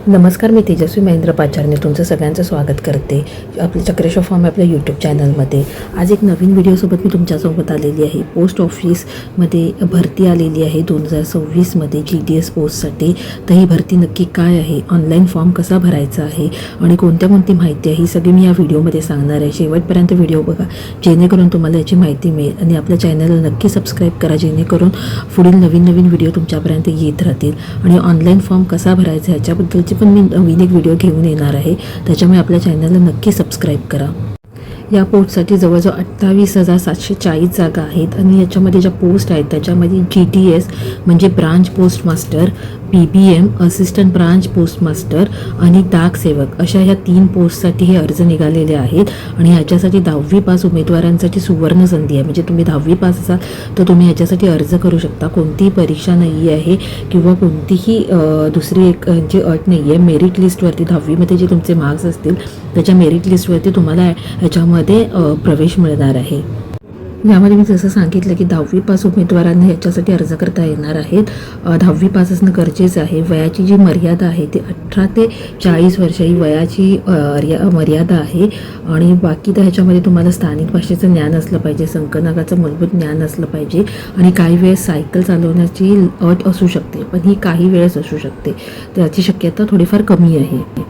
नमस्कार, मी तेजस्वी महेंद्र पाचारने तुमचं सगळ्यांचं स्वागत करते आपल्या चक्रेश्वर फार्म आपल्या यूट्यूब चॅनलमध्ये। आज एक नवीन व्हिडिओसोबत मी तुमच्यासोबत आलेली आहे। पोस्ट ऑफिसमध्ये भरती आलेली आहे 2026मध्ये GDS पोस्टसाठी। तर ही भरती नक्की काय आहे, ऑनलाईन फॉर्म कसा भरायचा आहे आणि कोणत्या माहिती आहे ही सगळी मी या व्हिडिओमध्ये सांगणार आहे। शेवटपर्यंत व्हिडिओ बघा जेणेकरून तुम्हाला याची माहिती मिळेल आणि आपल्या चॅनलला नक्की सबस्क्राईब करा जेणेकरून पुढील नवीन व्हिडिओ तुमच्यापर्यंत येत राहतील। आणि ऑनलाईन फॉर्म कसा भरायचा ह्याच्याबद्दलची पण मी नवीन एक व्हिडिओ घेऊन येणार आहे, त्याच्यामुळे आपल्या चॅनलला नक्की सबस्क्राईब करा। या पोस्टसाठी जवळजवळ 28,740 जागा आहेत आणि याच्यामध्ये ज्या पोस्ट आहेत त्याच्यामध्ये GTS म्हणजे branch post master, BBM assistant branch post master आणि डाक सेवक अशा ह्या 3 पोस्टसाठी हे अर्ज निघालेले आहेत। आणि ह्याच्यासाठी 10वी पास उमेदवारांसाठी सुवर्ण संधी आहे, म्हणजे तुम्ही 10वी पास असाल तर तुम्ही ह्याच्यासाठी अर्ज करू शकता। कोणतीही परीक्षा नाही आहे किंवा कोणतीही दुसरी एक जी अट नाही आहे। मेरिट लिस्टवरती 10वीमध्ये जे तुमचे मार्क्स असतील त्याच्या मेरिट लिस्टवरती तुम्हाला ह्याच्यामध्ये प्रवेश मिळणार आहे। यामध्ये मी जसं सांगितलं की 10वी पास उमेदवारांना याच्यासाठी अर्ज करता येणार आहेत। 10वी पास असणं गरजेचं आहे। वयाची जी मर्यादा आहे ती 18 ते 40 वर्ष ही वयाची मर्यादा आहे। आणि बाकी तर ह्याच्यामध्ये तुम्हाला स्थानिक भाषेचं ज्ञान असलं पाहिजे, संगणकाचं मूलभूत ज्ञान असलं पाहिजे आणि काही वेळेस सायकल चालवण्याची अट असू शकते, पण ही काही वेळेस असू शकते, त्याची शक्यता थोडीफार कमी आहे।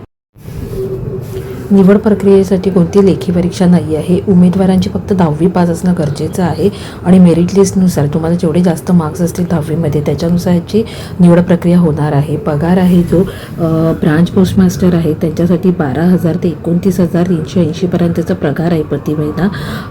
निवड प्रक्रियेसाठी कोणती लेखी परीक्षा नाही आहे। उमेदवारांची फक्त 10वी पास असणं गरजेचं आहे आणि मेरिट लिस्टनुसार तुम्हाला जेवढे जास्त मार्क्स असतील 10वीमध्ये त्याच्यानुसार ह्याची निवड प्रक्रिया होणार आहे। पगार आहे जो ब्रांच पोस्ट मास्टर आहे त्यांच्यासाठी 12,000 ते 29,380 पर्यंतचा पगार आहे प्रति महिना।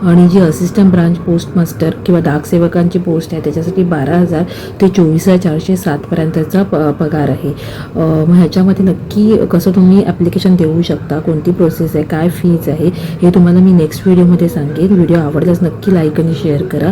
आणि जी असिस्टंट ब्रांच पोस्ट मास्टर किंवा डाक सेवकांची पोस्ट आहे त्याच्यासाठी 12,000 ते 24,407 पर्यंतचा पगार आहे। मग ह्याच्यामध्ये नक्की कसं तुम्ही ॲप्लिकेशन देऊ शकता, कोणती प्रोसेस आहे, काय फीज आहे हे तुम्हाला मी नेक्स्ट व्हिडिओमध्ये सांगेन। व्हिडिओ आवडल्यास नक्की लाईक आणि शेअर करा।